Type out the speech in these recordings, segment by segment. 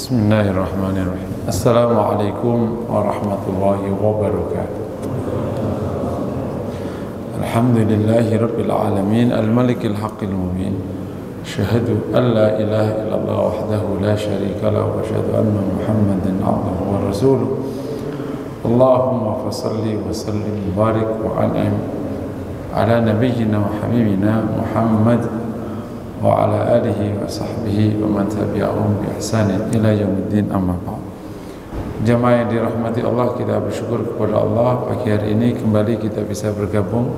Bismillahirrahmanirrahim. Assalamualaikum warahmatullahi wabarakatuh. Alhamdulillahi rabbil alamin, al-malikil haqqil mubin. Asyhadu an la ilaha illallah wahdahu la syarika lahu wa asyhadu anna Muhammadan abduhu wa rasuluh. Allahumma fassalli wa sallim wa barik wa an'im ala nabiyyina wa habibina Muhammad wa ala alihi wa sahbihi wa man tabi'ahum bi ihsanin ila yaumiddin, amma ba'd. Jamaah yang dirahmati Allah, kita bersyukur kepada Allah pagi hari ini kembali kita bisa bergabung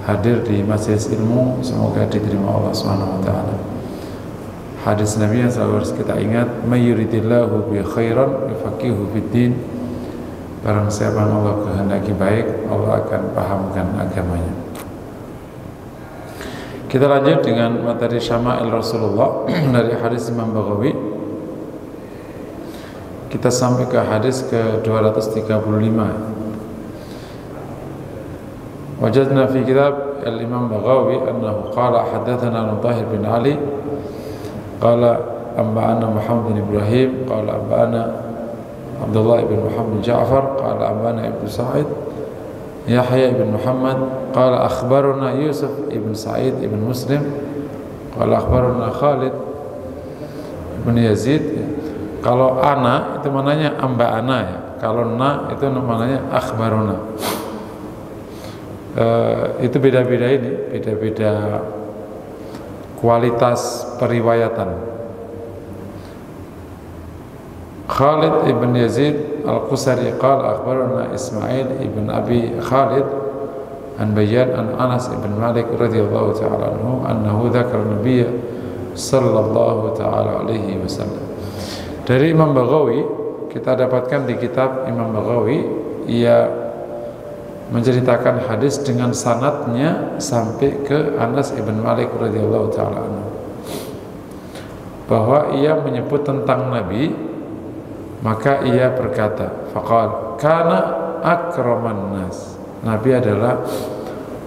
hadir di majelis ilmu. Semoga diterima Allah Subhanahu wa taala. Hadis Nabi yang selalu harus kita ingat, may yuridillahu bi khairan yufaqihu fid din. Barang siapa yang Allah kehendaki baik, Allah akan pahamkan agamanya. Kita lanjut dengan materi Syama'il Rasulullah dari hadis Imam Baghawi. Kita sampai ke hadis ke-235. Wajadna fi kitab al-Imam Baghawi annahu qala haddatsana Tahir bin Ali qala anba'ana Muhammad bin Ibrahim qala anba'ana Abdullah bin Muhammad bin Ja'far qala anba'ana Ibnu Sa'id Yahya ibn Muhammad qala akhbarana Yusuf ibn Sa'id ibn Muslim qala akhbarana Khalid ibn Yazid. Kalau ana itu maknanya amba ana ya, kalau na itu namanya akhbarana. Itu beda-beda ini, beda-beda kualitas periwayatan. Khalid ibn Yazid al-Qusari qala akhbarana Ismail ibn Abi Khalid an Bayyan an Anas ibn Malik radhiyallahu ta'ala anhu annahu dzakara Nabiy sallallahu ta'ala alaihi wasallam. Dari Imam Baghawi kita dapatkan di kitab Imam Baghawi, ia menceritakan hadis dengan sanadnya sampai ke Anas ibn Malik radhiyallahu ta'ala anhu, bahwa ia menyebut tentang Nabi. Maka ia berkata, faqal kana akraman nas. Nabi adalah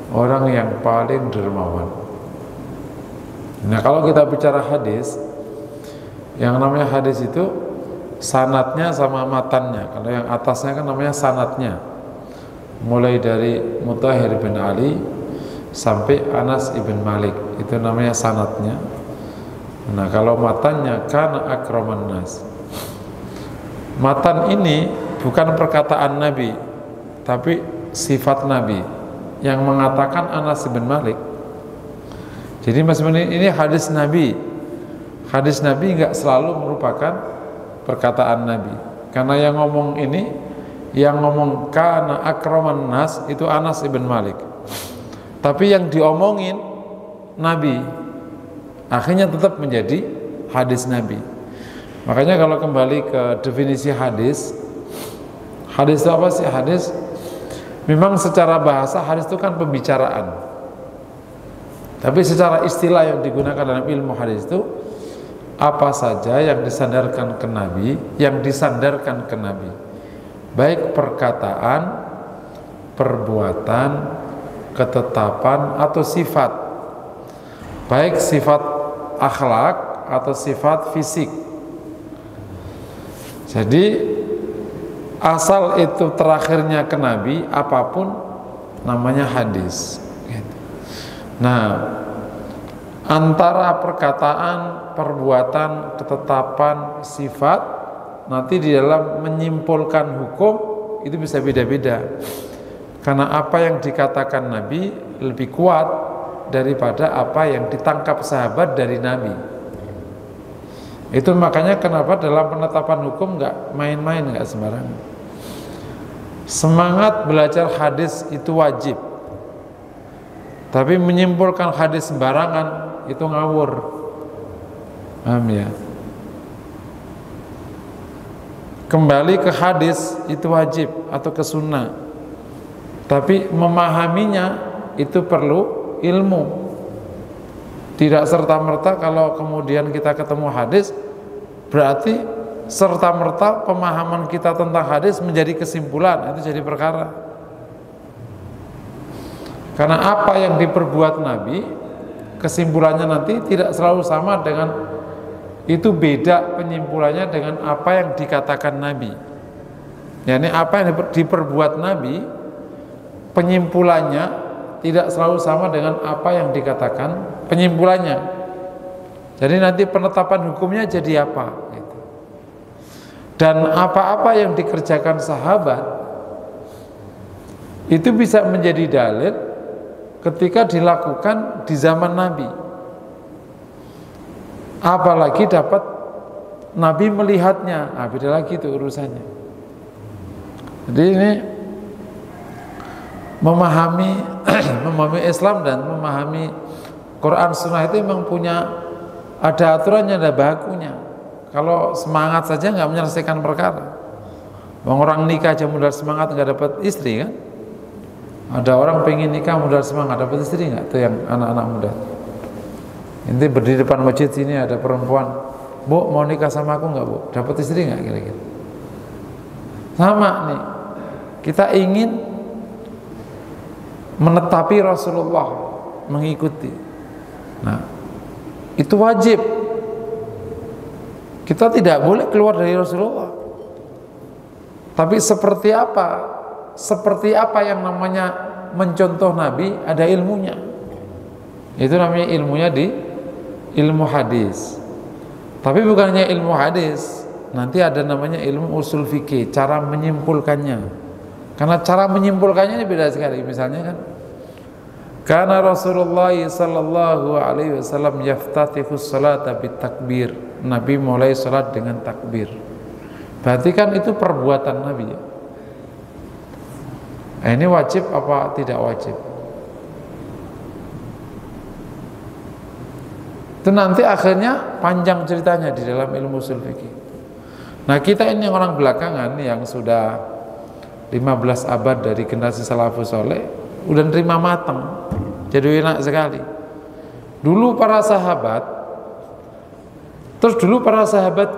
orang yang paling dermawan. Nah, kalau kita bicara hadis, yang namanya hadis itu sanadnya sama matannya. Kalau yang atasnya kan namanya sanadnya, mulai dari Mutahhir bin Ali sampai Anas ibn Malik, itu namanya sanadnya. Nah, kalau matannya kana akraman nas. Matan ini bukan perkataan Nabi, tapi sifat Nabi yang mengatakan Anas bin Malik. Jadi maksudnya ini hadis Nabi. Hadis Nabi enggak selalu merupakan perkataan Nabi. Karena yang ngomong ini, yang ngomong kana akraman nas itu Anas bin Malik. Tapi yang diomongin Nabi, akhirnya tetap menjadi hadis Nabi. Makanya kalau kembali ke definisi hadis, hadis itu apa sih? Hadis memang secara bahasa hadis itu kan pembicaraan. Tapi secara istilah yang digunakan dalam ilmu hadis itu apa saja yang disandarkan ke Nabi, baik perkataan, perbuatan, ketetapan atau sifat, baik sifat akhlak atau sifat fisik. Jadi asal itu terakhirnya ke Nabi, apapun namanya hadis. Nah, antara perkataan, perbuatan, ketetapan, sifat, nanti di dalam menyimpulkan hukum itu bisa beda-beda. Karena apa yang dikatakan Nabi lebih kuat daripada apa yang ditangkap sahabat dari Nabi. Itu makanya kenapa dalam penetapan hukum nggak main-main, nggak sembarangan. Semangat belajar hadis itu wajib, tapi menyimpulkan hadis sembarangan itu ngawur. Paham ya? Kembali ke hadis itu wajib atau ke sunnah, tapi memahaminya itu perlu ilmu. Tidak serta-merta kalau kemudian kita ketemu hadis berarti serta-merta pemahaman kita tentang hadis menjadi kesimpulan, itu jadi perkara. Karena apa yang diperbuat Nabi, kesimpulannya nanti tidak selalu sama dengan itu beda penyimpulannya dengan apa yang dikatakan Nabi. Yani apa yang diperbuat Nabi, penyimpulannya tidak selalu sama dengan apa yang dikatakan penyimpulannya. Jadi nanti penetapan hukumnya jadi apa gitu. Dan apa-apa yang dikerjakan sahabat itu bisa menjadi dalil ketika dilakukan di zaman Nabi. Apalagi dapat Nabi melihatnya, beda lagi itu urusannya. Jadi ini memahami Islam dan memahami Quran Sunnah itu memang punya ada aturannya, ada bakunya. Kalau semangat saja nggak menyelesaikan perkara. Orang nikah aja modal semangat nggak dapat istri kan? Ada orang pengen nikah modal semangat dapat istri nggak? Itu yang anak-anak muda. Nanti berdiri depan masjid sini ada perempuan, Bu mau nikah sama aku nggak Bu? Dapat istri nggak kira-kira? Sama nih, kita ingin menetapi Rasulullah, mengikuti. Nah, itu wajib. Kita tidak boleh keluar dari Rasulullah. Tapi seperti apa? Seperti apa yang namanya mencontoh Nabi, ada ilmunya. Itu namanya ilmunya di ilmu hadis. Tapi bukannya ilmu hadis, nanti ada namanya ilmu usul fikih, cara menyimpulkannya. Karena cara menyimpulkannya ini beda sekali. Misalnya kan, karena Rasulullah sallallahu alaihi wasallam yaftatihus salata bitakbir. Nabi mulai salat dengan takbir. Berarti kan itu perbuatan Nabi ya. Ini wajib apa tidak wajib? Itu nanti akhirnya panjang ceritanya di dalam ilmu usul fikih. Nah, kita ini orang belakangan yang sudah 15 abad dari generasi salafus saleh udah nerima matang. Jadi enak sekali. Dulu para sahabat,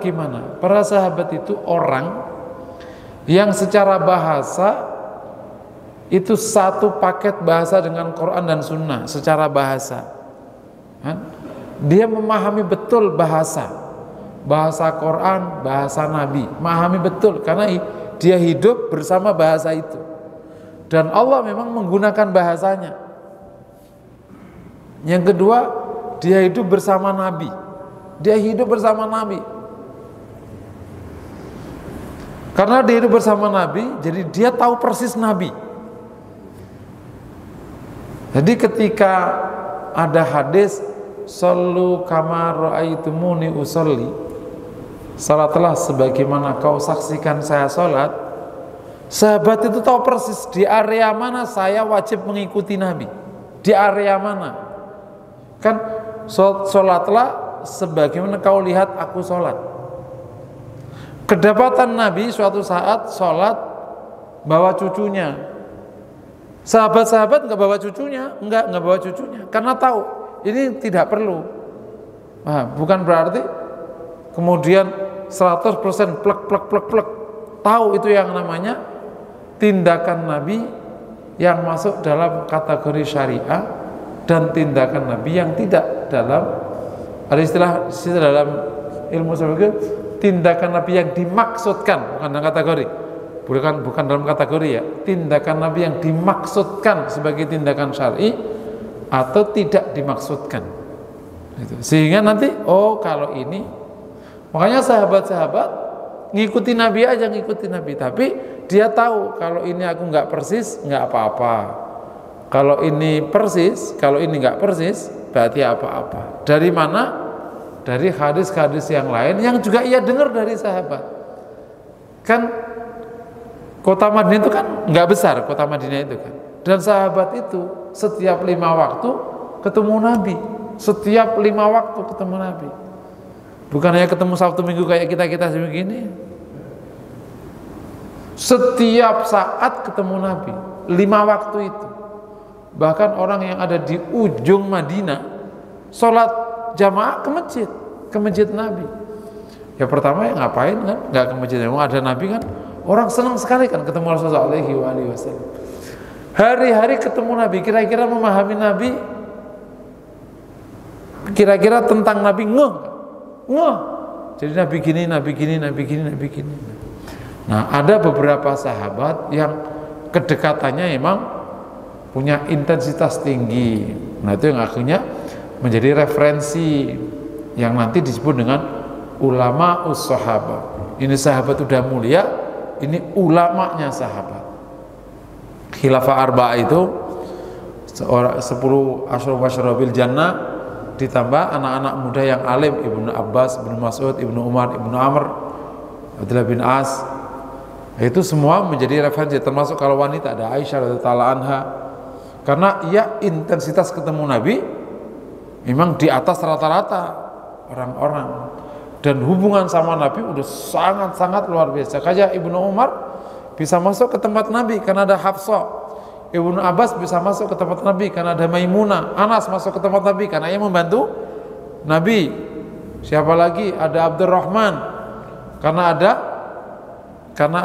gimana? Para sahabat itu orang yang secara bahasa itu satu paket bahasa dengan Quran dan Sunnah secara bahasa. Dia memahami betul bahasa Quran, bahasa Nabi, memahami betul karena dia hidup bersama bahasa itu. Dan Allah memang menggunakan bahasanya. Yang kedua, dia hidup bersama Nabi. Karena dia hidup bersama Nabi, jadi dia tahu persis Nabi. Jadi ketika ada hadis sallu kama ra'aitumuni usolli, salatlah sebagaimana kau saksikan saya salat. Sahabat itu tahu persis di area mana saya wajib mengikuti Nabi, di area mana. Kan salatlah sebagaimana kau lihat aku salat. Kedapatan Nabi suatu saat salat bawa cucunya. Sahabat-sahabat nggak bawa cucunya, nggak bawa cucunya, karena tahu ini tidak perlu. Bukan berarti kemudian 100% plek. Tahu itu yang namanya tindakan Nabi yang masuk dalam kategori syariah dan tindakan Nabi yang tidak dalam, ada istilah dalam ilmu syariah, tindakan Nabi yang dimaksudkan, bukan dalam kategori. Bukan dalam kategori ya, tindakan Nabi yang dimaksudkan sebagai tindakan syar'i atau tidak dimaksudkan. Sehingga nanti kalau ini, makanya sahabat-sahabat ngikuti Nabi aja, tapi dia tahu kalau ini aku nggak persis nggak apa-apa, kalau ini persis, kalau ini nggak persis berarti apa-apa. Dari mana? Dari hadis-hadis yang lain yang juga ia dengar dari sahabat. Kan kota Madinah itu kan nggak besar, kota Madinah itu kan. Dan sahabat itu setiap 5 waktu ketemu Nabi, setiap 5 waktu ketemu Nabi. Bukan hanya ketemu Sabtu Minggu kayak kita begini. Setiap saat ketemu Nabi, 5 waktu itu. Bahkan orang yang ada di ujung Madinah sholat jamaah ke masjid Nabi. Ya pertama ya ngapain kan? Nggak ke masjid, memang ada Nabi kan. Orang senang sekali kan ketemu Rasulullah SAW. Hari-hari ketemu Nabi, kira-kira memahami Nabi, kira-kira tentang Nabi ngeh. Jadi Nabi gini, Nabi gini, Nabi gini, Nabi gini. Nah, ada beberapa sahabat yang kedekatannya memang punya intensitas tinggi. Nah, itu yang akhirnya menjadi referensi yang nanti disebut dengan ulama us-sahabat. Ini sahabat udah mulia, ini ulamanya sahabat. Khilafah Arba'ah itu 10 asyrabil jannah ditambah anak-anak muda yang alim, Ibnu Abbas, Ibnu Mas'ud, Ibnu Umar, Ibnu Amr, Abdullah bin As. Itu semua menjadi referensi, termasuk kalau wanita ada Aisyah radhiyallahu anha. Karena ia intensitas ketemu Nabi memang di atas rata-rata orang-orang, dan hubungan sama Nabi udah sangat-sangat luar biasa. Kayak Ibnu Umar bisa masuk ke tempat Nabi karena ada Hafsah, Ibnu Abbas bisa masuk ke tempat Nabi karena ada Maimunah, Anas masuk ke tempat Nabi karena ia membantu Nabi. Siapa lagi? Ada Abdurrahman karena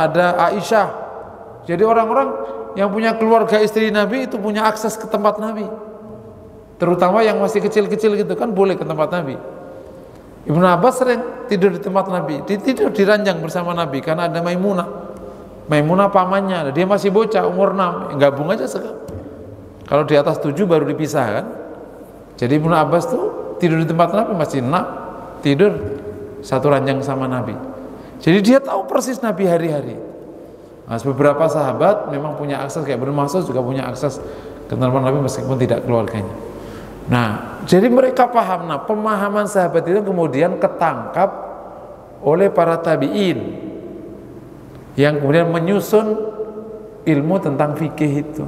ada Aisyah. Jadi orang-orang yang punya keluarga istri Nabi itu punya akses ke tempat Nabi, terutama yang masih kecil-kecil gitu kan boleh ke tempat Nabi. Ibnu Abbas sering tidur di tempat Nabi, tidur di ranjang bersama Nabi karena ada Maimunah pamannya, dia masih bocah umur 6, gabung aja sekarang. Kalau di atas 7 baru dipisah kan. Jadi Ibnu Abbas tuh tidur di tempat Nabi masih 6, tidur satu ranjang sama Nabi. Jadi dia tahu persis Nabi hari-hari. Nah, beberapa sahabat memang punya akses, kayak Ibnu Mas'ud juga punya akses ke tempat Nabi meskipun tidak keluarganya. Nah, jadi mereka paham. Nah, pemahaman sahabat itu kemudian ketangkap oleh para tabi'in yang kemudian menyusun ilmu tentang fikih itu.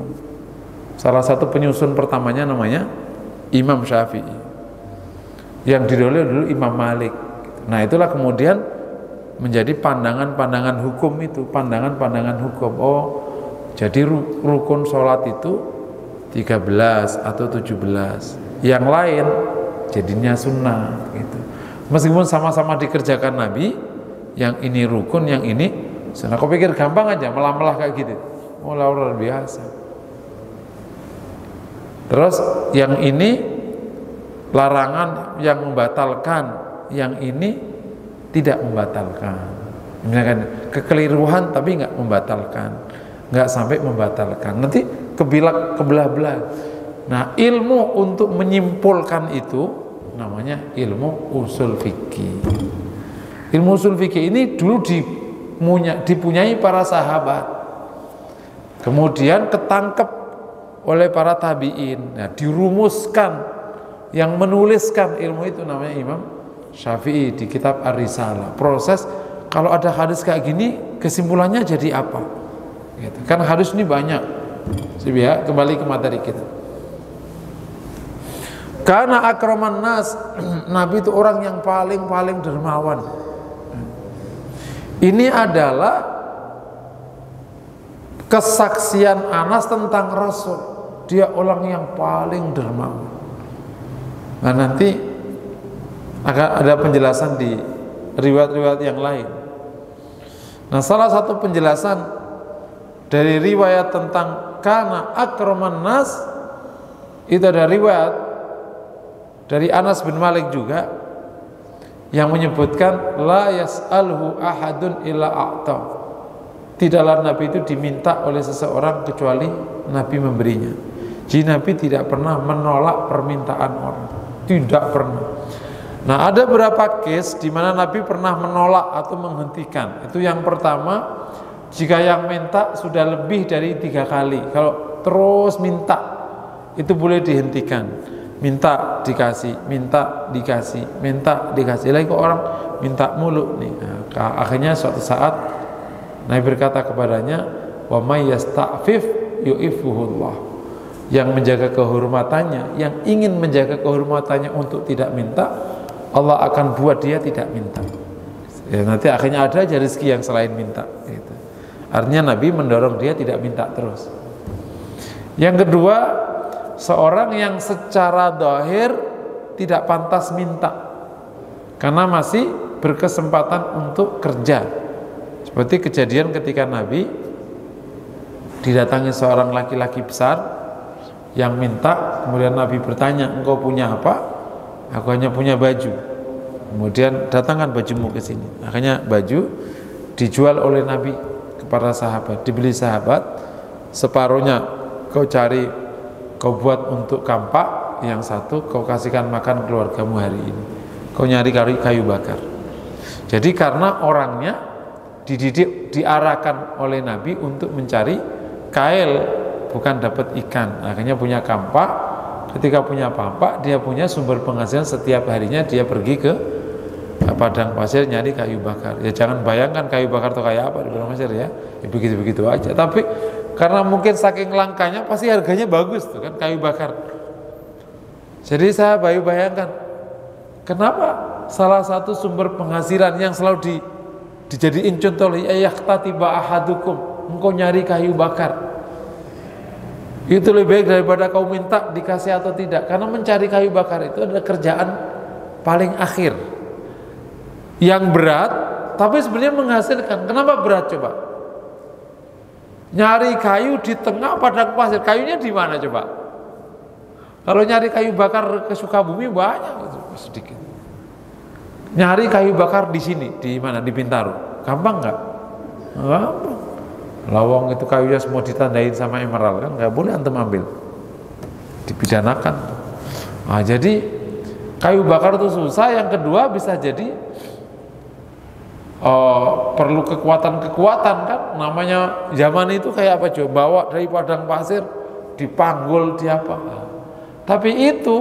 Salah satu penyusun pertamanya namanya Imam Syafi'i, yang didahului dulu Imam Malik. Nah, itulah kemudian menjadi pandangan-pandangan hukum itu, pandangan-pandangan hukum. Oh, jadi rukun sholat itu 13 atau 17, yang lain jadinya sunnah gitu. Meskipun sama-sama dikerjakan Nabi, yang ini rukun, yang ini sunnah. Kau pikir gampang aja melah-melah kayak gitu? Oh, luar biasa. Terus yang ini larangan yang membatalkan, yang ini tidak membatalkan. Misalkan kekeliruan tapi nggak membatalkan, nggak sampai membatalkan. Nanti kebelah-belah. Nah, ilmu untuk menyimpulkan itu namanya ilmu usul fikih. Ilmu usul fikih ini dulu dipunyai para sahabat, kemudian ketangkep oleh para tabi'in. Nah, dirumuskan. Yang menuliskan ilmu itu namanya Imam Syafi'i di kitab Ar-Risalah. Proses kalau ada hadis kayak gini, kesimpulannya jadi apa? Gitu. Kan hadis ini banyak. Ya, kembali ke materi kita. Karena akraman nas, Nabi itu orang yang paling dermawan. Ini adalah kesaksian Anas tentang Rasul. Dia orang yang paling dermawan. Nah, nanti akan ada penjelasan di riwayat-riwayat yang lain. Nah, salah satu penjelasan dari riwayat tentang kana akraman nas itu ada riwayat dari Anas bin Malik juga yang menyebutkan la yas'alhu ahadun illa a'ta. Tidaklah Nabi itu diminta oleh seseorang kecuali Nabi memberinya. Jadi Nabi tidak pernah menolak permintaan orang, tidak pernah. Nah, ada beberapa case di mana Nabi pernah menolak atau menghentikan. Itu yang pertama, jika yang minta sudah lebih dari 3 kali. Kalau terus minta, itu boleh dihentikan. Minta dikasih, minta dikasih, minta dikasih. Lagi kok orang minta mulu nih. Nah, akhirnya suatu saat Nabi berkata kepadanya, wa may yasta'fif yu'ifuhullah. Yang menjaga kehormatannya, yang ingin menjaga kehormatannya untuk tidak minta, Allah akan buat dia tidak minta. Ya, nanti akhirnya ada aja rezeki yang selain minta gitu. Artinya Nabi mendorong dia tidak minta terus. Yang kedua, seorang yang secara zahir tidak pantas minta karena masih berkesempatan untuk kerja. Seperti kejadian ketika Nabi didatangi seorang laki-laki besar yang minta, kemudian Nabi bertanya, engkau punya apa? Aku hanya punya baju. Kemudian datangkan bajumu ke sini. Akhirnya baju dijual oleh Nabi kepada sahabat, dibeli sahabat, separuhnya kau cari, kau buat untuk kampak, yang satu kau kasihkan makan keluargamu hari ini. Kau nyari kayu bakar. Jadi karena orangnya dididik, diarahkan oleh Nabi untuk mencari kail, bukan dapat ikan. Akhirnya punya kampak. Ketika punya kampak, dia punya sumber penghasilan. Setiap harinya dia pergi ke padang pasir nyari kayu bakar. Ya jangan bayangkan kayu bakar itu kayak apa di padang pasir ya begitu-begitu aja. Tapi karena mungkin saking langkanya, pasti harganya bagus tuh kan kayu bakar. Jadi saya bayangkan, kenapa salah satu sumber penghasilan yang selalu dijadiin contoh, yahtatiba ahadukum, engkau nyari kayu bakar, itu lebih baik daripada kau minta dikasih atau tidak. Karena mencari kayu bakar itu adalah kerjaan paling akhir yang berat, tapi sebenarnya menghasilkan. Kenapa berat coba? Nyari kayu di tengah padang pasir, kayunya di mana coba? Kalau nyari kayu bakar ke Sukabumi banyak, sedikit. Nyari kayu bakar di sini, di mana? Di Bintaro, gampang nggak? Gampang. Lawang itu kayunya semua ditandain sama emerald kan, nggak boleh antum ambil, dipidanakan. Nah, jadi kayu bakar itu susah. Yang kedua bisa jadi perlu kekuatan kan, namanya zaman itu kayak apa coba, bawa dari padang pasir dipanggul di apa. Tapi itu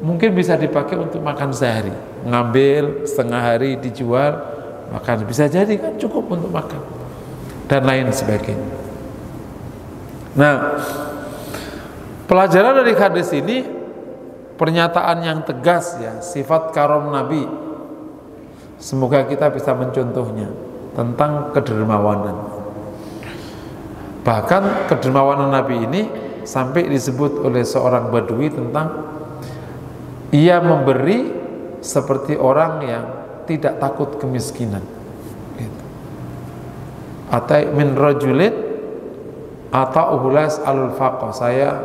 mungkin bisa dipakai untuk makan sehari, ngambil setengah hari dijual makan, bisa jadi kan cukup untuk makan dan lain sebagainya. Nah, pelajaran dari hadis ini pernyataan yang tegas ya, sifat karom Nabi. Semoga kita bisa mencontohnya tentang kedermawanan. Bahkan kedermawanan Nabi ini sampai disebut oleh seorang Badui tentang ia memberi seperti orang yang tidak takut kemiskinan. Atai min rajulin atau uhulas alul faqah. Saya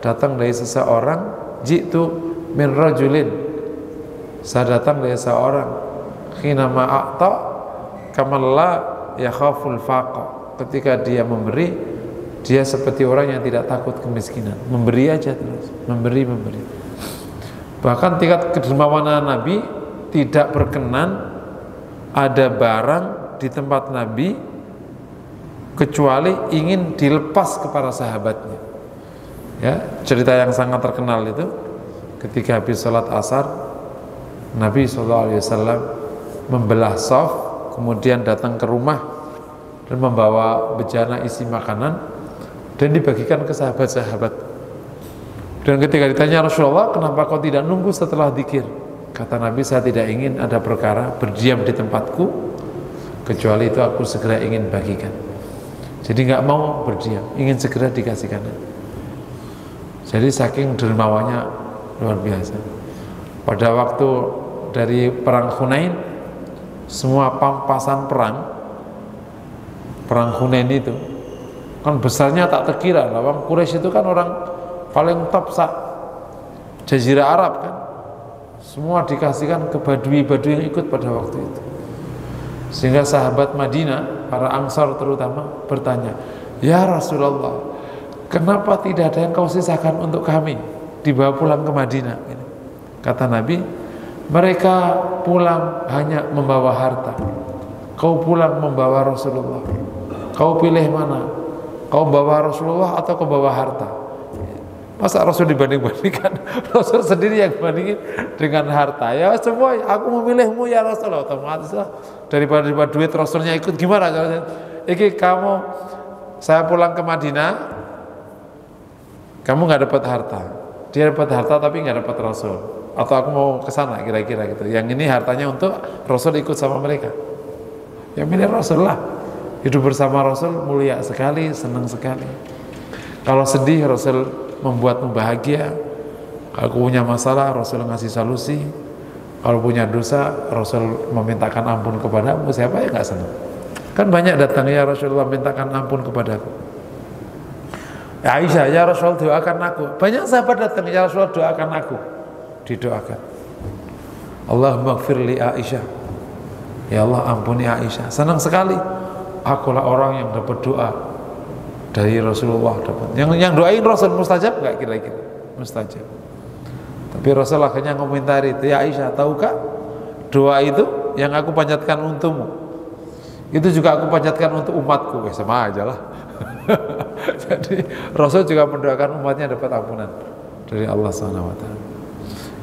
datang dari seseorang, jitu min rajulin. Saya datang dari seseorang, khina ma'ata kamalla yakhaful faqah. Ketika dia memberi, dia seperti orang yang tidak takut kemiskinan. Memberi aja terus, memberi. Bahkan tingkat kedermawanan Nabi tidak berkenan ada barang di tempat Nabi kecuali ingin dilepas kepada sahabatnya. Ya, cerita yang sangat terkenal itu ketika habis sholat asar, Nabi SAW membelah shaf, kemudian datang ke rumah dan membawa bejana isi makanan dan dibagikan ke sahabat-sahabat. Dan ketika ditanya, Rasulullah, kenapa kau tidak nunggu setelah zikir? Kata Nabi, saya tidak ingin ada perkara berdiam di tempatku kecuali itu aku segera ingin bagikan. Jadi nggak mau berdiam, ingin segera dikasihkan. Jadi saking dermawannya luar biasa. Pada waktu dari perang Hunain, semua pampasan perang Hunain itu kan besarnya tak terkira. Orang Quraisy itu kan orang paling top Jazirah Arab kan, semua dikasihkan ke badui-badui yang ikut pada waktu itu. Sehingga sahabat Madinah, para Ansar terutama, bertanya, ya Rasulullah, kenapa tidak ada yang kau sisakan untuk kami dibawa pulang ke Madinah? Kata Nabi, mereka pulang hanya membawa harta, kau pulang membawa Rasulullah. Kau pilih mana? Kau bawa Rasulullah atau kau bawa harta? Masa Rasul dibanding-bandingkan? Rasul sendiri yang bandingin dengan harta. Ya semua, aku memilihmu ya Rasulullah. Otomatis lah, daripada duit Rasulnya ikut, gimana? Iki kamu, saya pulang ke Madinah, kamu nggak dapat harta, dia dapat harta tapi nggak dapat Rasul. Atau aku mau ke sana kira-kira gitu. Yang ini hartanya untuk Rasul ikut sama mereka. Yang milih Rasul lah. Hidup bersama Rasul mulia sekali, senang sekali. Kalau sedih, Rasul membuatmu bahagia. Kalau punya masalah, Rasul ngasih solusi. Kalau punya dosa, Rasul memintakan ampun kepadamu. Siapa yang nggak senang? Kan banyak datang, ya Rasulullah mintakan ampun kepadaku. Ya Aisyah, ya Rasul doakan aku. Banyak sahabat datang, ya Rasul doakan aku. Didoakan. Allahumma ighfir li Aisyah. Ya Allah, ampuni Aisyah. Senang sekali. Akulah orang yang dapat doa dari Rasulullah, dapat. Yang doain Rasul mustajab enggak kira-kira? Mustajab. Tapi Rasul akhirnya komentari itu, ya Aisyah, tahukah doa itu yang aku panjatkan untukmu, itu juga aku panjatkan untuk umatku. Sama aja lah. Jadi Rasul juga mendoakan umatnya dapat ampunan dari Allah SWT.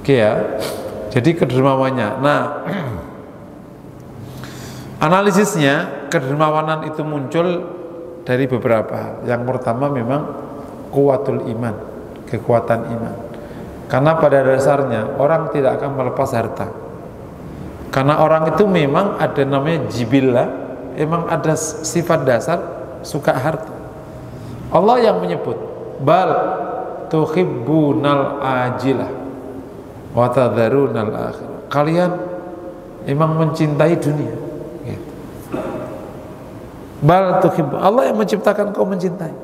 Oke ya. Jadi kedermawanannya. Nah, analisisnya kedermawanan itu muncul dari beberapa hal. Yang pertama memang kuwatul iman, kekuatan iman. Karena pada dasarnya orang tidak akan melepas harta. Karena orang itu memang ada namanya jibillah, memang ada sifat dasar suka harta. Allah yang menyebut, bal tuhibbunal ajilah wa tadharunal akhirah. Kalian memang mencintai dunia. Gitu. Bal tuhibbu, Allah yang menciptakan kau mencintai.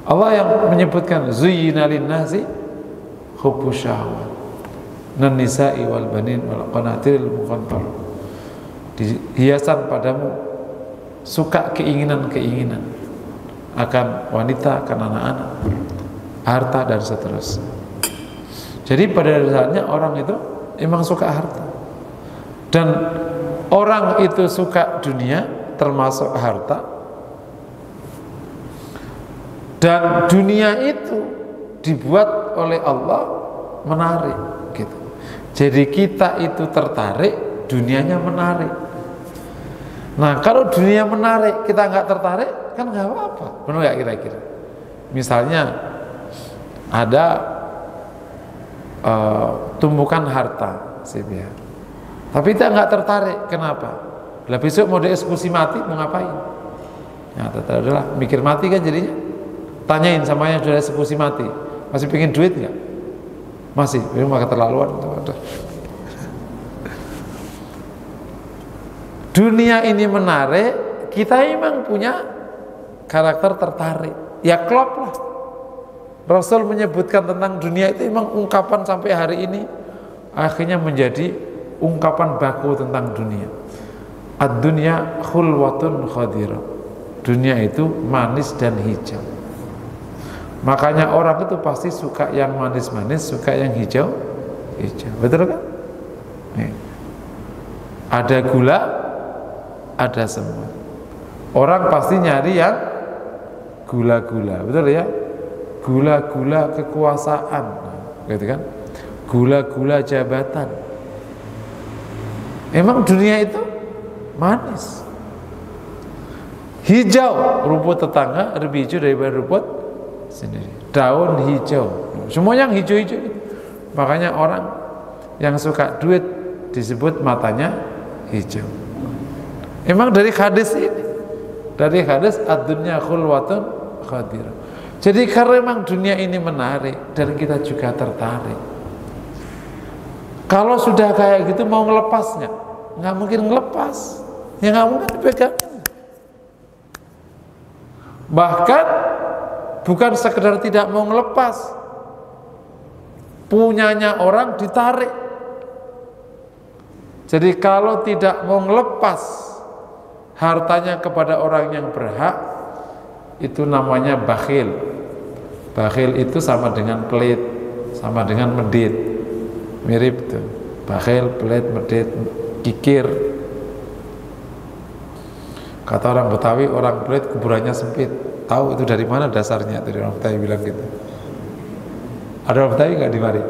Allah yang menyebutkan zuyyina lin-nasi hubbus syahwat nan nisa'i wal banin wal qanatiril muqantar. Dihiasan padamu suka keinginan-keinginan akan wanita, akan anak-anak, harta dan seterusnya. Jadi pada dasarnya orang itu memang suka harta. Dan orang itu suka dunia termasuk harta. Dan dunia itu dibuat oleh Allah menarik gitu. Jadi kita itu tertarik, dunianya menarik. Nah, kalau dunia menarik kita nggak tertarik, kan nggak apa-apa. Benar nggak kira-kira? Misalnya ada tumpukan harta, ya. Tapi kita nggak tertarik. Kenapa? Lah besok mau dieksekusi mati mau ngapain? Ya, adalah mikir mati kan jadinya. Tanyain sama yang sudah eksekusi mati, masih pengen duit nggak? Masih, ini mah keterlaluan. Dunia ini menarik, kita memang punya karakter tertarik. Ya klop lah. Rasul menyebutkan tentang dunia itu memang ungkapan sampai hari ini akhirnya menjadi ungkapan baku tentang dunia. Ad-dunya khulwatun khadira. Dunia itu manis dan hijau. Makanya orang itu pasti suka yang manis-manis, suka yang hijau. Betul kan? Nih. Ada gula, ada semut. Orang pasti nyari yang gula-gula, betul ya? Gula-gula kekuasaan, gitu kan? Gula-gula jabatan. Emang dunia itu manis. Hijau, rumput tetangga lebih hijau daripada rumput sendiri. Daun hijau, semuanya yang hijau-hijau. Makanya orang yang suka duit disebut matanya hijau. Emang dari hadis ini, dari hadis ad-dunya khulwatun khadirah. Jadi karena memang dunia ini menarik dan kita juga tertarik. Kalau sudah kayak gitu mau ngelepasnya, nggak mungkin ngelepas, ya nggak mungkin dipegangin. Bahkan bukan sekedar tidak mau ngelepas, punyanya orang ditarik. Jadi kalau tidak mau ngelepas hartanya kepada orang yang berhak, itu namanya bakhil. Bakhil itu sama dengan pelit, sama dengan medit, mirip tuh. Bakhil, pelit, medit, kikir. Kata orang Betawi, orang pelit kuburannya sempit. Tahu itu dari mana dasarnya? Dari orang Betawi bilang gitu. Ada orang Betawi nggak di mari?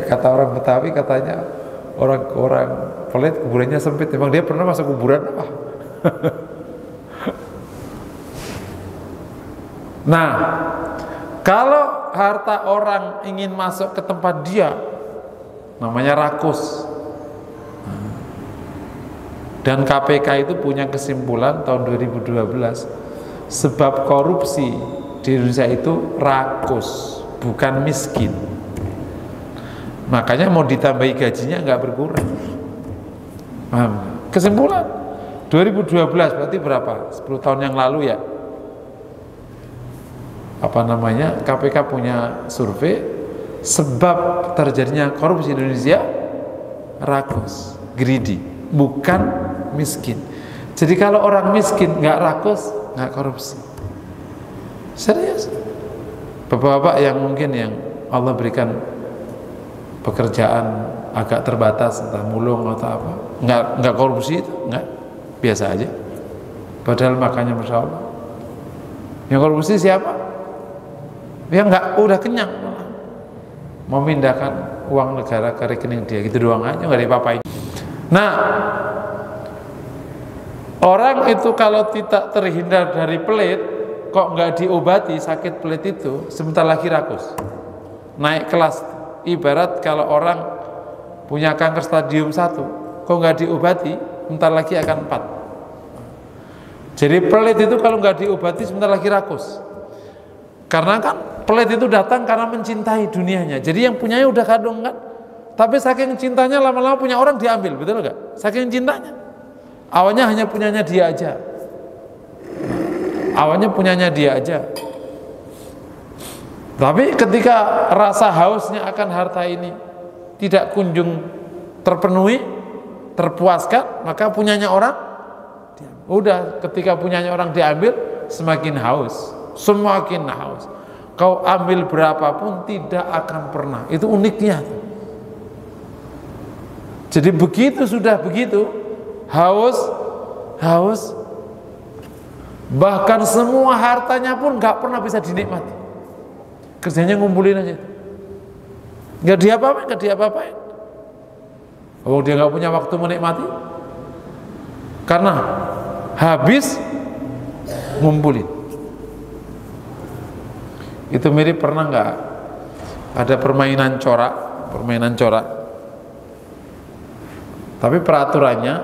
Kata orang Betawi katanya orang pelit kuburannya sempit. Emang dia pernah masuk kuburan apa? Nah, kalau harta orang ingin masuk ke tempat dia, namanya rakus. Dan KPK itu punya kesimpulan tahun 2012, sebab korupsi di Indonesia itu rakus, bukan miskin. Makanya mau ditambahi gajinya nggak berkurang. Paham? Kesimpulan 2012 berarti berapa? 10 tahun yang lalu ya. KPK punya survei, sebab terjadinya korupsi di Indonesia rakus, greedy, bukan miskin. Jadi kalau orang miskin nggak rakus, nggak korupsi. Serius. Bapak-bapak yang mungkin yang Allah berikan pekerjaan agak terbatas, entah mulung atau apa, nggak korupsi itu, nggak, biasa aja. Padahal makanya Masya Allah. Yang korupsi siapa? Yang nggak, udah kenyang, memindahkan uang negara ke rekening dia, gitu doang aja, nggak diapa-apain. Nah, orang itu kalau tidak terhindar dari pelit, kok nggak diobati sakit pelit itu, sebentar lagi rakus, naik kelas. Ibarat kalau orang punya kanker stadium 1, kok nggak diobati, sebentar lagi akan 4. Jadi pelit itu kalau nggak diobati sebentar lagi rakus. Karena kan pelit itu datang karena mencintai dunianya. Jadi yang punyanya udah kadung kan, tapi saking cintanya lama-lama punya orang diambil, betul nggak? Saking cintanya, awalnya hanya punyanya dia aja. Awalnya punyanya dia aja. Tapi ketika rasa hausnya akan harta ini tidak kunjung terpenuhi, terpuaskan, maka punyanya orang udah, ketika punyanya orang diambil, semakin haus, semakin haus. Kau ambil berapapun tidak akan pernah. Itu uniknya. Jadi begitu sudah begitu, haus, bahkan semua hartanya pun nggak pernah bisa dinikmati. Kerjanya ngumpulin aja, nggak diapa-apain. Oh, dia nggak punya waktu menikmati, karena habis ngumpulin. Itu mirip, pernah nggak ada permainan corak, tapi peraturannya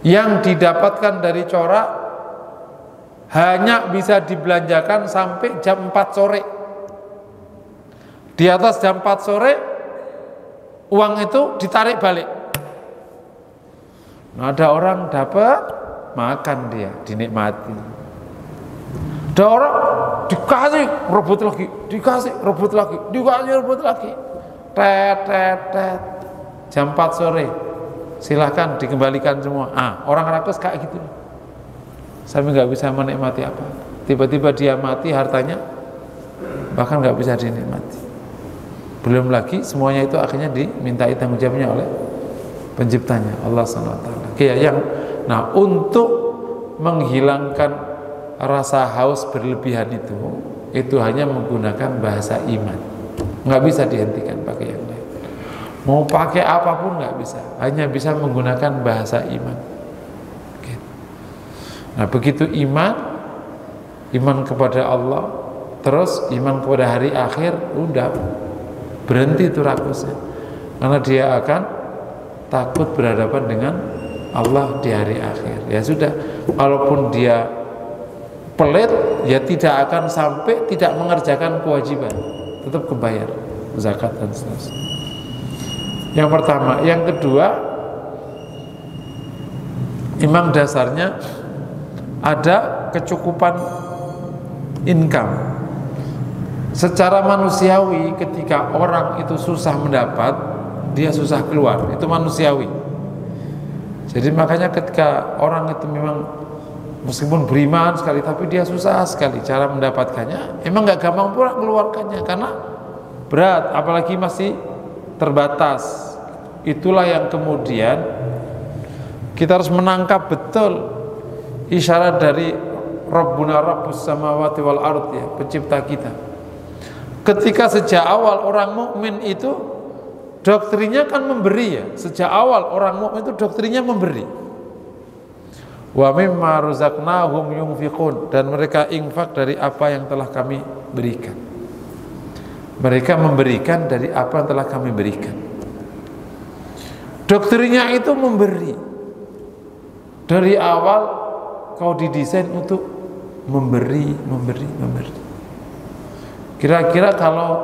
yang didapatkan dari corak hanya bisa dibelanjakan sampai jam 4 sore. Di atas jam 4 sore uang itu ditarik balik. Nah, ada orang dapat, makan dia, dinikmati. Ada orang dikasih, rebut lagi, dikasih, rebut lagi. Tet. Jam 4 sore, silahkan dikembalikan semua. Orang rakus kayak gitu. Sampai nggak bisa menikmati apa. Tiba-tiba dia mati, hartanya bahkan nggak bisa dinikmati. Belum lagi semuanya itu akhirnya dimintai tanggung jawabnya oleh penciptanya, Allah SWT. Nah, untuk menghilangkan rasa haus berlebihan itu hanya menggunakan bahasa iman. Nggak bisa dihentikan pakai yang lain. Mau pakai apapun nggak bisa, hanya bisa menggunakan bahasa iman. Nah, begitu iman kepada Allah, terus iman kepada hari akhir, udah berhenti itu rakusnya. Karena dia akan takut berhadapan dengan Allah di hari akhir. Ya sudah, walaupun dia pelit, ya tidak akan sampai tidak mengerjakan kewajiban, tetap kebayar zakat dan seterusnya. Yang pertama. Yang kedua, iman dasarnya ada kecukupan income. Secara manusiawi, ketika orang itu susah mendapat, dia susah keluar, itu manusiawi. Jadi makanya ketika orang itu memang meskipun beriman sekali, tapi dia susah sekali cara mendapatkannya, emang nggak gampang pula keluarkannya, karena berat, apalagi masih terbatas. Itulah yang kemudian kita harus menangkap betul isyarat dari Rabbuna Rabbus samawati wal ard, ya, pencipta kita. Ketika sejak awal orang mukmin itu doktrinnya kan memberi, ya. Sejak awal orang mukmin itu doktrinnya memberi. Wa mimma razaqnahum yunfiqun, dan mereka infak dari apa yang telah kami berikan. Mereka memberikan dari apa yang telah kami berikan. Doktrinnya itu memberi. Dari awal kau didesain untuk memberi. Kira-kira kalau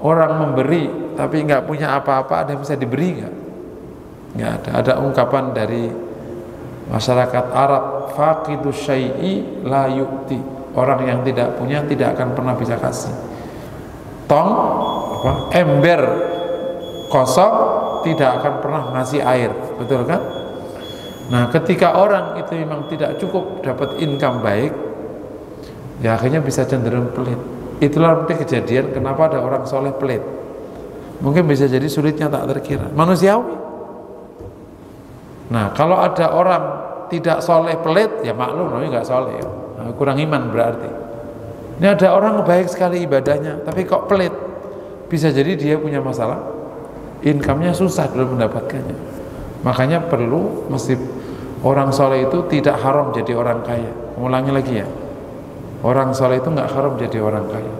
orang memberi tapi nggak punya apa-apa, ada yang bisa diberi nggak? Nggak ada. Ada ungkapan dari masyarakat Arab, faqidu syai'i la yu'ti. Orang yang tidak punya tidak akan pernah bisa kasih. tong ember kosong tidak akan pernah ngasih air, betul kan? Nah, ketika orang itu memang tidak cukup dapat income baik, ya akhirnya bisa cenderung pelit. Itulah nanti kejadian kenapa ada orang soleh pelit. Mungkin bisa jadi sulitnya tak terkira, manusiawi. Nah, kalau ada orang tidak soleh pelit, ya maklum namanya nggak soleh, ya. Nah, kurang iman berarti. Ini ada orang baik sekali ibadahnya, tapi kok pelit, bisa jadi dia punya masalah, income-nya susah dalam mendapatkannya. Makanya perlu mesti orang soleh itu tidak haram jadi orang kaya. Ulangi lagi ya, orang soleh itu nggak haram jadi orang kaya.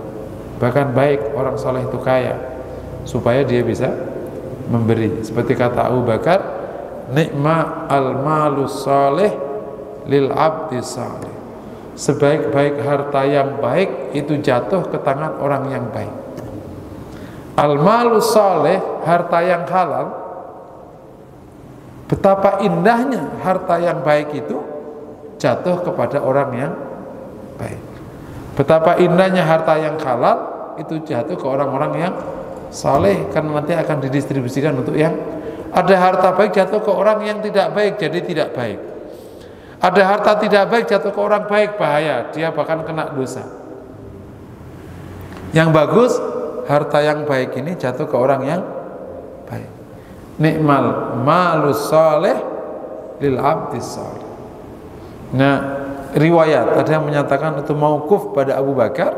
Bahkan baik orang soleh itu kaya, supaya dia bisa memberi. Seperti kata Abu Bakar, nikma al-malus soleh lil abdi saleh. Sebaik-baik harta yang baik itu jatuh ke tangan orang yang baik. Al-malus soleh, harta yang halal, betapa indahnya harta yang baik itu jatuh kepada orang yang baik. Betapa indahnya harta yang halal itu jatuh ke orang-orang yang saleh, karena nanti akan didistribusikan untuk yang ada harta baik jatuh ke orang yang tidak baik, jadi tidak baik. Ada harta tidak baik jatuh ke orang baik, bahaya, dia bahkan kena dosa. Yang bagus, harta yang baik ini jatuh ke orang yang baik. Nikmal malus saleh lil abdis saleh. Nah, riwayat ada yang menyatakan itu mauquf pada Abu Bakar,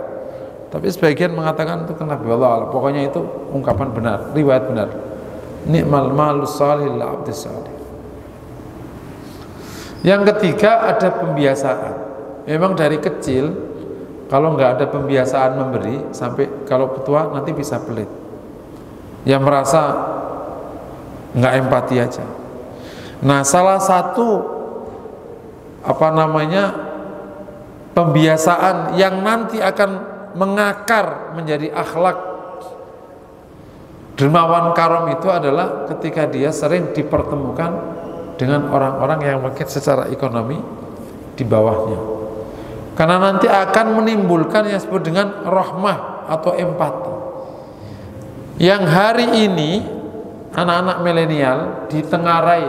tapi sebagian mengatakan itu ke Nabi Allah. Pokoknya itu ungkapan benar, riwayat benar. Nikmal malus salih lil abdis salih. Yang ketiga ada pembiasaan. Memang dari kecil kalau nggak ada pembiasaan memberi, sampai kalau tua nanti bisa pelit. Yang merasa nggak empati aja. Nah, salah satu pembiasaan yang nanti akan mengakar menjadi akhlak dermawan karom itu adalah ketika dia sering dipertemukan dengan orang-orang yang mungkin secara ekonomi di bawahnya, karena nanti akan menimbulkan yang disebut dengan rahmah atau empati, yang hari ini anak-anak milenial ditengarai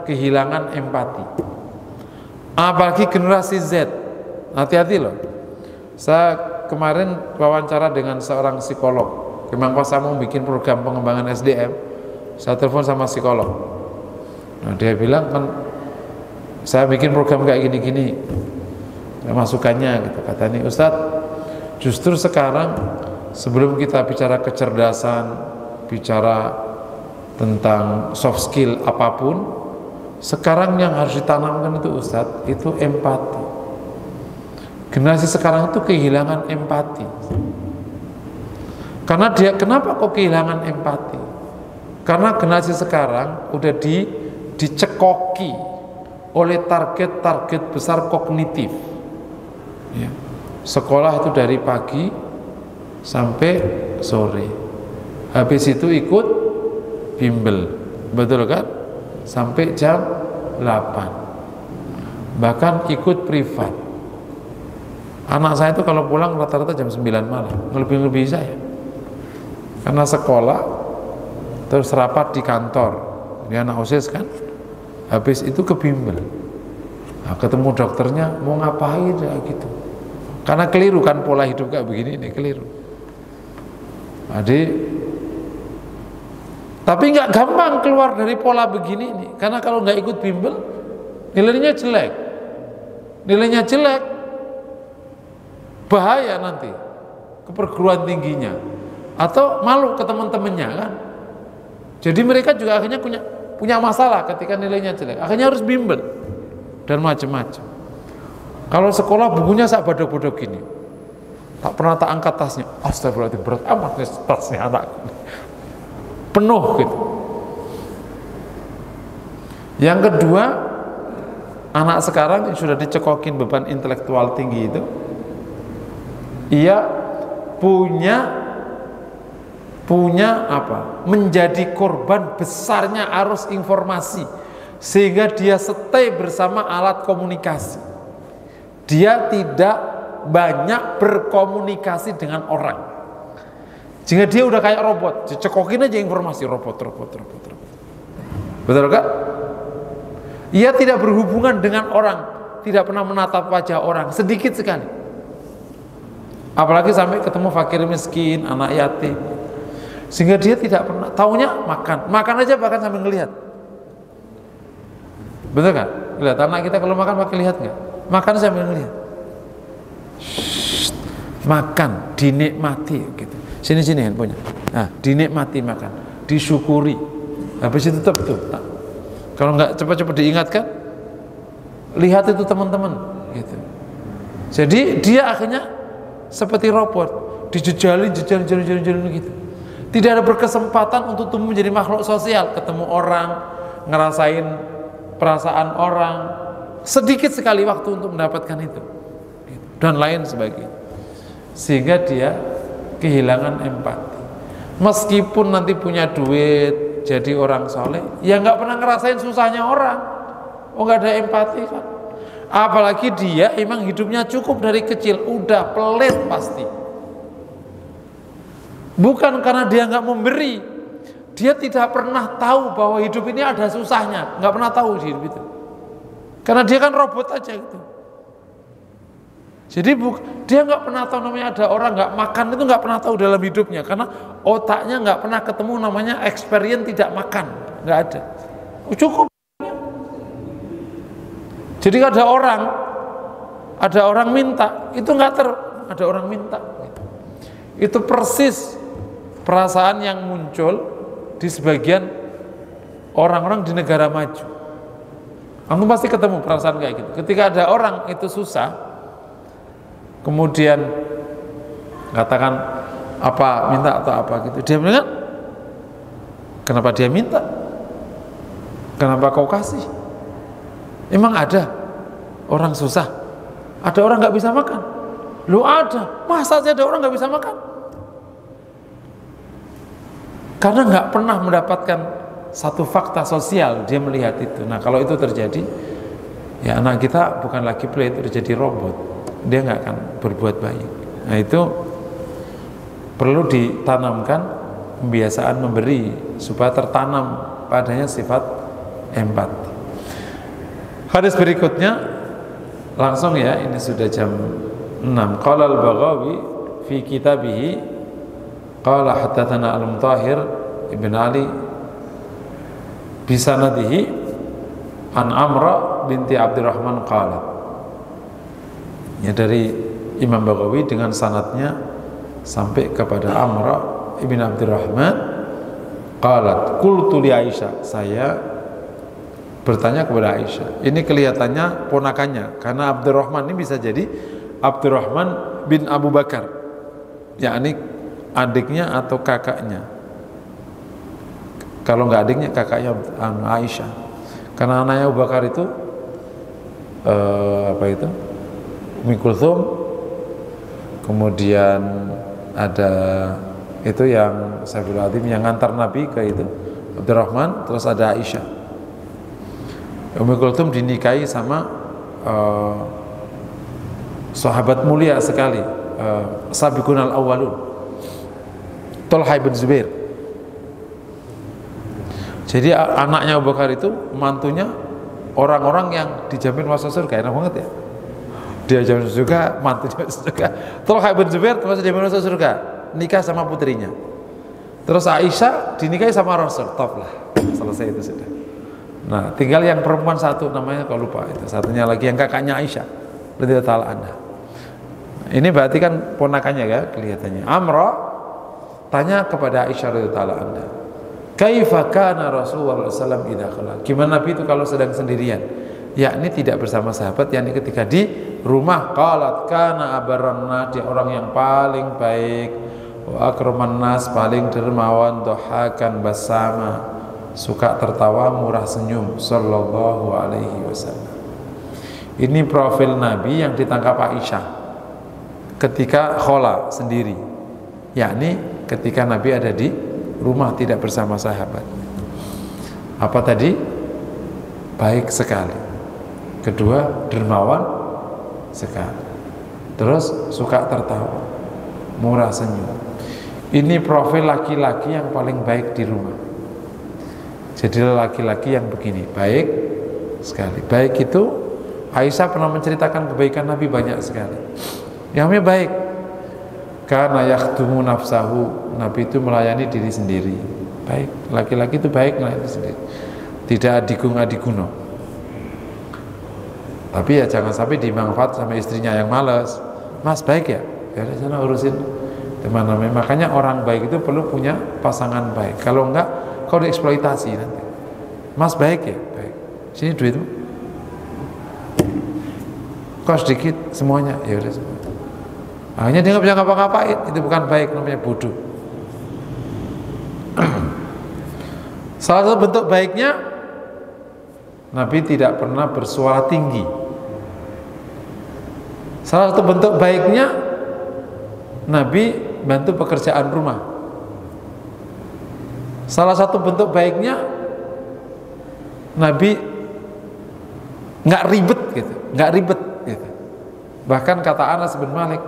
kehilangan empati, apalagi generasi Z. Hati-hati loh. Saya kemarin wawancara dengan seorang psikolog. Memang pas saya mau bikin program pengembangan SDM, saya telepon sama psikolog. Nah, dia bilang, kan saya bikin program kayak gini-gini, masukannya gitu. Kata ini, Ustadz, justru sekarang sebelum kita bicara kecerdasan, bicara tentang soft skill apapun, sekarang yang harus ditanamkan itu Ustadz, itu empati. Generasi sekarang itu kehilangan empati. Karena dia, kenapa kok kehilangan empati? Karena generasi sekarang udah dicekoki oleh target-target besar kognitif. Ya. Sekolah itu dari pagi sampai sore. Habis itu ikut bimbel, betul kan? Sampai jam 8. Bahkan ikut privat. Anak saya itu kalau pulang rata-rata jam 9 malam, lebih-lebih saya. Karena sekolah, terus rapat di kantor, dia anak OSIS kan, habis itu ke bimbel. Nah, ketemu dokternya, mau ngapain ya gitu. Karena keliru kan pola hidup kayak begini, ini keliru. Jadi, tapi nggak gampang keluar dari pola begini ini, karena kalau nggak ikut bimbel, nilainya jelek. Nilainya jelek, bahaya nanti ke perguruan tingginya, atau malu ke teman-temannya kan. Jadi mereka juga akhirnya punya masalah ketika nilainya jelek, akhirnya harus bimbel dan macam-macam. Kalau sekolah bukunya sak bodok-bodok gini, tak pernah tak angkat tasnya. Astagfirullahaladzim, berat amat nih tasnya anak, penuh gitu. Yang kedua, anak sekarang yang sudah dicekokin beban intelektual tinggi itu, ia punya apa? Menjadi korban besarnya arus informasi, sehingga dia stay bersama alat komunikasi. Dia tidak banyak berkomunikasi dengan orang. Sehingga dia udah kayak robot, dicekokin aja informasi robot. Betul gak? Ia tidak berhubungan dengan orang, tidak pernah menatap wajah orang, sedikit sekali. Apalagi sampai ketemu fakir miskin, anak yatim. Sehingga dia tidak pernah, taunya makan aja bahkan sambil ngelihat. Betul kan? Lihat anak kita kalau makan pakai lihat nggak? Makan sambil ngelihat. Makan, dinikmati gitu. Sini handphonenya. Nah, dinikmati makan, disyukuri. Habis itu tetap tuh. Nah, kalau nggak cepat-cepat diingatkan, lihat itu teman-teman gitu. Jadi dia akhirnya seperti robot, dijejalin gitu. Tidak ada berkesempatan untuk tumbuh menjadi makhluk sosial, ketemu orang, ngerasain perasaan orang, sedikit sekali waktu untuk mendapatkan itu dan lain sebagainya. Sehingga dia kehilangan empati. Meskipun nanti punya duit, jadi orang soleh, ya nggak pernah ngerasain susahnya orang. Oh, nggak ada empati kan? Apalagi dia emang hidupnya cukup dari kecil, udah pelit pasti. Bukan karena dia nggak memberi, dia tidak pernah tahu bahwa hidup ini ada susahnya, nggak pernah tahu di hidup itu. Karena dia kan robot aja gitu. Jadi dia nggak pernah tahu namanya ada orang nggak makan, itu nggak pernah tahu dalam hidupnya, karena otaknya nggak pernah ketemu namanya experience tidak makan, nggak ada. Cukup. Jadi ada orang minta, itu ada orang minta. Itu persis perasaan yang muncul di sebagian orang-orang di negara maju. Kamu pasti ketemu perasaan kayak gitu. Ketika ada orang itu susah, kemudian katakan minta atau apa gitu, dia bilang, kenapa dia minta? Kenapa kau kasih? Emang ada orang susah? Ada orang nggak bisa makan? Lu ada, masa aja ada orang nggak bisa makan? Karena nggak pernah mendapatkan satu fakta sosial, dia melihat itu. Nah, kalau itu terjadi, ya anak kita bukan lagi pelit, udah jadi robot. Dia nggak akan berbuat baik. Nah, itu perlu ditanamkan kebiasaan memberi supaya tertanam padanya sifat empati. Hadis berikutnya langsung ya, ini sudah jam 6. Qala al-Baghawi fi kitabihi qala haddatsana al-Mutahhir ibn Ali bisanadihi an Amra binti Abdurrahman qalat. Ya, dari Imam Baghawi dengan sanadnya sampai kepada Amra ibn Abdurrahman qalat qultu li Aisyah, saya bertanya kepada Aisyah. Ini kelihatannya ponakannya, karena Abdurrahman ini bisa jadi Abdurrahman bin Abu Bakar, yakni adiknya atau kakaknya. Kalau nggak adiknya, kakaknya Aisyah. Karena anaknya Abu Bakar itu Ummi Kulthum, kemudian ada itu yang Saiful Adim yang ngantar Nabi ke itu Abdurrahman, terus ada Aisyah. Ummi Kulthum dinikahi sama sahabat mulia sekali, Sabiqun al-Awwalun, Thalhah bin Zubair. Jadi anaknya Abu Bakar itu mantunya orang-orang yang dijamin masuk surga. Enak banget ya, dia jamin surga, mantunya masuk surga. Thalhah bin Zubair termasuk jamin masuk surga, nikah sama putrinya. Terus Aisyah dinikahi sama Rasul. Top lah, selesai itu sudah. Nah, tinggal yang perempuan satu, namanya kalau lupa itu, satunya lagi yang kakaknya Aisyah radhiyallahu taala anha. Ini berarti kan ponakannya ya kelihatannya. Amra tanya kepada Aisyah radhiyallahu taala anha, kaifa kana Rasulullah sallallahu alaihi wasallam idza khala? Gimana Nabi itu kalau sedang sendirian? Yakni tidak bersama sahabat, yakni ketika di rumah. Qalat kana abarranna, dia orang yang paling baik, wa akraman nas, paling dermawan, dhahakan basama, suka tertawa, murah senyum, sallallahu alaihi wasallam. Ini profil Nabi yang ditangkap Aisyah ketika khola sendiri, yakni ketika Nabi ada di rumah tidak bersama sahabat. Apa tadi? Baik sekali. Kedua, dermawan sekali. Terus suka tertawa, murah senyum. Ini profil laki-laki yang paling baik di rumah. Jadi laki-laki yang begini, baik sekali. Baik itu Aisyah pernah menceritakan kebaikan Nabi banyak sekali. Yang namanya baik. Karena yakhdumu nafsahu, Nabi itu melayani diri sendiri. Baik, laki-laki itu baik melayani sendiri. Tidak adigung-adiguno. Tapi ya jangan sampai dimanfaat sama istrinya yang malas. Mas baik ya? Ya udah sana urusin teman-teman. Makanya orang baik itu perlu punya pasangan baik. Kalau enggak, kau dieksploitasi nanti. Mas baik ya? Baik. Sini duitmu. Kau sedikit semuanya. Ya udah semua. Akhirnya dia nggak bisa ngapa-ngapain. Itu bukan baik, namanya bodoh. Salah satu bentuk baiknya, Nabi tidak pernah bersuara tinggi. Salah satu bentuk baiknya, Nabi bantu pekerjaan rumah. Salah satu bentuk baiknya, Nabi nggak ribet gitu, nggak ribet gitu. Bahkan kata Anas bin Malik,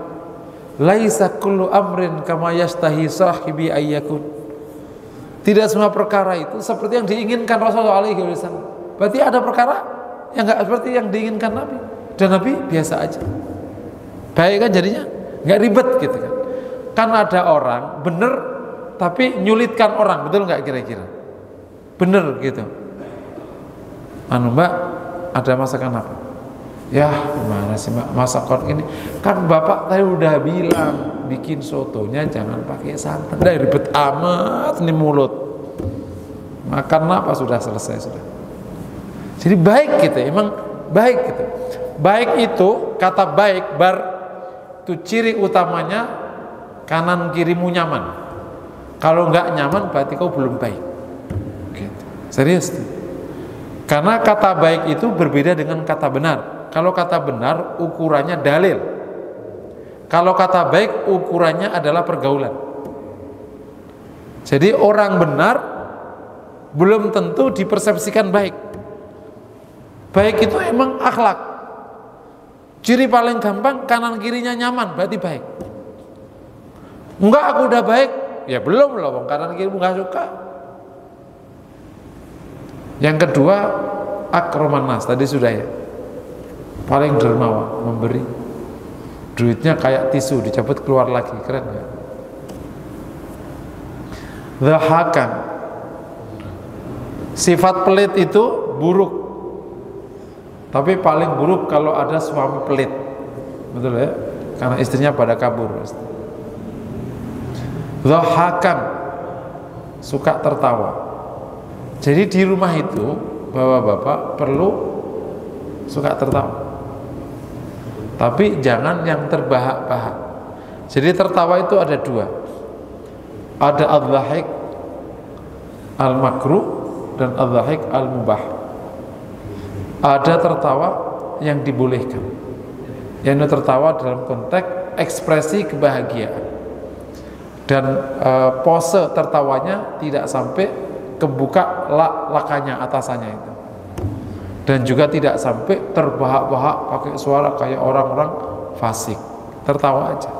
laisa kullu amrin kama yastahi sahibi ayyakun. Tidak semua perkara itu seperti yang diinginkan Rasulullah SAW. Berarti ada perkara yang nggak seperti yang diinginkan Nabi. Dan Nabi biasa aja. Baik kan jadinya, nggak ribet gitu kan. Kan ada orang bener tapi nyulitkan orang, betul nggak kira-kira? Bener gitu. Mbak, ada masakan apa? Ya gimana sih mbak, masakan ini kan bapak tadi udah bilang bikin sotonya jangan pakai santan. Udah ribet amat nih mulut. Makan apa sudah selesai sudah. Jadi baik gitu, emang baik gitu. Baik itu, kata baik, bar itu ciri utamanya kanan kirimu nyaman. Kalau nggak nyaman berarti kau belum baik. Gitu. Serius tuh. Karena kata baik itu berbeda dengan kata benar. Kalau kata benar ukurannya dalil. Kalau kata baik ukurannya adalah pergaulan. Jadi orang benar belum tentu dipersepsikan baik. Baik itu emang akhlak. Ciri paling gampang kanan kirinya nyaman berarti baik. Enggak, aku udah baik. Ya belum loh, kanan kirimu nggak suka. Yang kedua, akraman nas, tadi sudah ya. Paling dermawan, memberi. Duitnya kayak tisu, dicabut keluar lagi, keren ya. Dhahakan. Sifat pelit itu buruk. Tapi paling buruk kalau ada suami pelit. Betul ya? Karena istrinya pada kabur. Dhahakan. Suka tertawa. Jadi di rumah itu bapak-bapak perlu suka tertawa. Tapi jangan yang terbahak-bahak. Jadi tertawa itu ada dua. Ada al-dhahik al-makruh dan al-dhahik al-mubah. Ada tertawa yang dibolehkan. Yang tertawa dalam konteks ekspresi kebahagiaan. Dan pose tertawanya tidak sampai kebuka lakanya atasannya itu. Dan juga tidak sampai terbahak-bahak pakai suara kayak orang-orang fasik. Tertawa aja.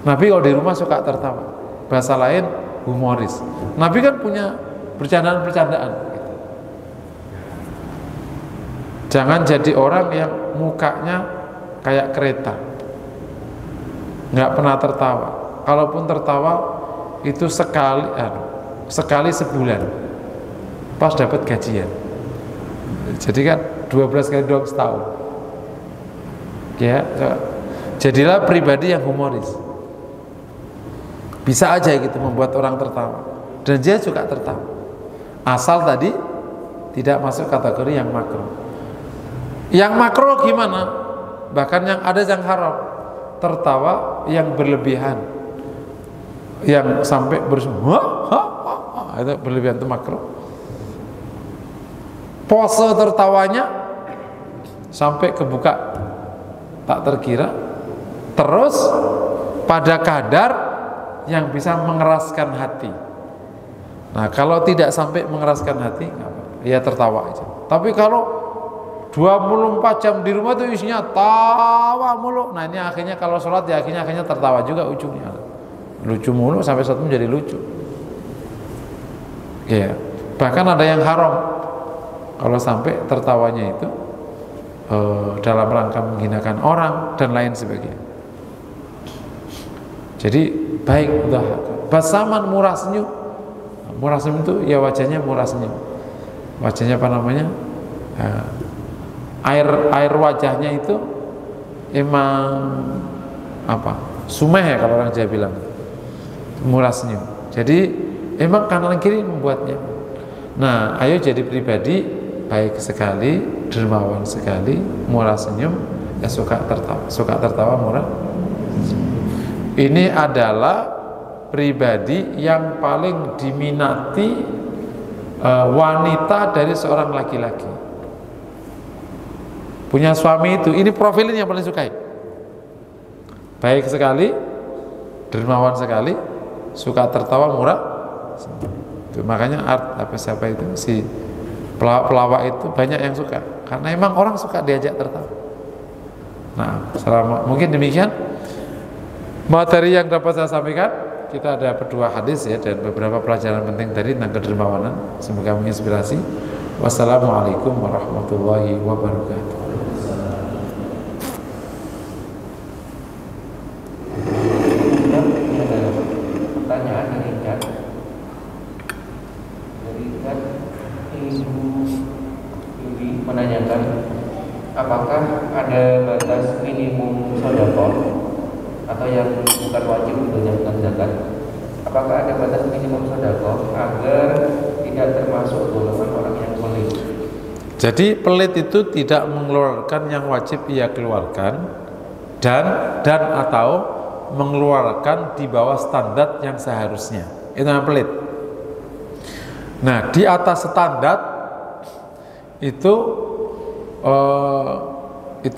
Nabi kalau di rumah suka tertawa. Bahasa lain humoris. Nabi kan punya bercandaan-bercandaan gitu. Jangan jadi orang yang mukanya kayak kereta, nggak pernah tertawa. Kalaupun tertawa itu sekali sebulan pas dapat gajian. Jadi kan 12 kali doang setahun. Ya, jadilah pribadi yang humoris. Bisa aja gitu membuat orang tertawa. Dan dia juga tertawa. Asal tadi tidak masuk kategori yang makro. Yang makro gimana? Bahkan yang ada yang haram. Tertawa yang berlebihan. Yang sampai itu berlebihan, itu makro. Pose tertawanya sampai kebuka tak terkira, terus pada kadar yang bisa mengeraskan hati. Nah kalau tidak sampai mengeraskan hati, ya tertawa aja. Tapi kalau 24 jam di rumah itu isinya tawa mulu, nah ini akhirnya kalau sholat ya akhirnya tertawa juga ujungnya. lucu mulu sampai satu menjadi lucu. Ya, bahkan ada yang haram kalau sampai tertawanya itu dalam rangka menghinakan orang dan lain sebagainya. Jadi baik udah basaman murah senyum. Murah senyum itu ya wajahnya murah senyum. Wajahnya apa namanya? Air wajahnya itu emang apa? Sumeh ya kalau orang Jawa bilang. Murah senyum. Jadi emang kanan kiri membuatnya. Nah, ayo jadi pribadi baik sekali, dermawan sekali, murah senyum, ya suka tertawa, murah. Ini adalah pribadi yang paling diminati wanita dari seorang laki-laki. Punya suami itu, ini profilnya yang paling sukai. Baik sekali, dermawan sekali, suka tertawa, murah. Itu makanya siapa itu si pelawak itu banyak yang suka karena emang orang suka diajak tertawa. Nah, mungkin demikian materi yang dapat saya sampaikan. Kita ada berdua hadis ya dan beberapa pelajaran penting tadi tentang kedermawanan. Semoga menginspirasi. Wassalamualaikum warahmatullahi wabarakatuh. Menanyakan apakah ada batas minimum sedekah atau yang bukan wajib tentunya bukan zakat, apakah ada batas minimum sedekah agar tidak termasuk golongan orang yang pelit? Jadi pelit itu tidak mengeluarkan yang wajib ia keluarkan dan atau mengeluarkan di bawah standar yang seharusnya. Itu yang pelit. Nah, di atas standar itu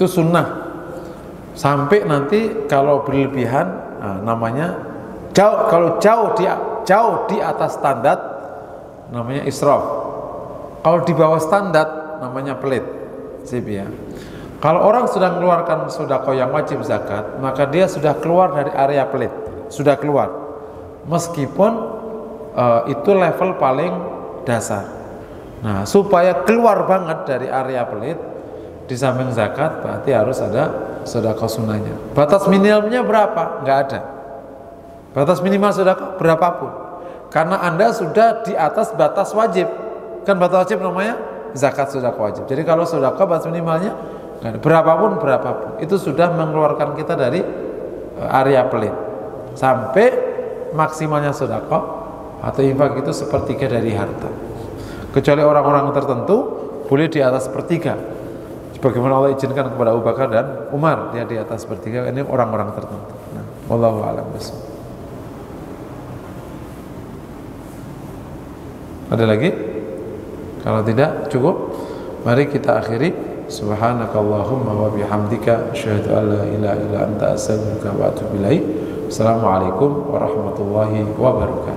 sunnah sampai nanti kalau berlebihan namanya jauh di atas standar namanya israf. Kalau di bawah standar namanya pelit. Ya. Kalau orang sudah mengeluarkan sedekah yang wajib zakat, maka dia sudah keluar dari area pelit, sudah keluar meskipun itu level paling dasar. Nah, supaya keluar banget dari area pelit di samping zakat berarti harus ada sedekah sunnahnya. Batas minimalnya berapa? Enggak ada. Batas minimal sedekah berapapun. Karena Anda sudah di atas batas wajib. Kan batas wajib namanya zakat sedekah wajib. Jadi kalau sedekah batas minimalnya berapapun itu sudah mengeluarkan kita dari area pelit. Sampai maksimalnya sedekah atau infak itu sepertiga dari harta. Kecuali orang-orang tertentu boleh di atas sepertiga. Sebagaimana Allah izinkan kepada Abu Bakar dan Umar, dia di atas sepertiga. Ini orang-orang tertentu. Nah, wallahu a'lam bishawab. Ada lagi? Kalau tidak cukup, mari kita akhiri. Subhanakallahumma wa bihamdika asyhadu an la ilaha illa anta astaghfiruka wa atubu ilaik. Assalamualaikum warahmatullahi wabarakatuh.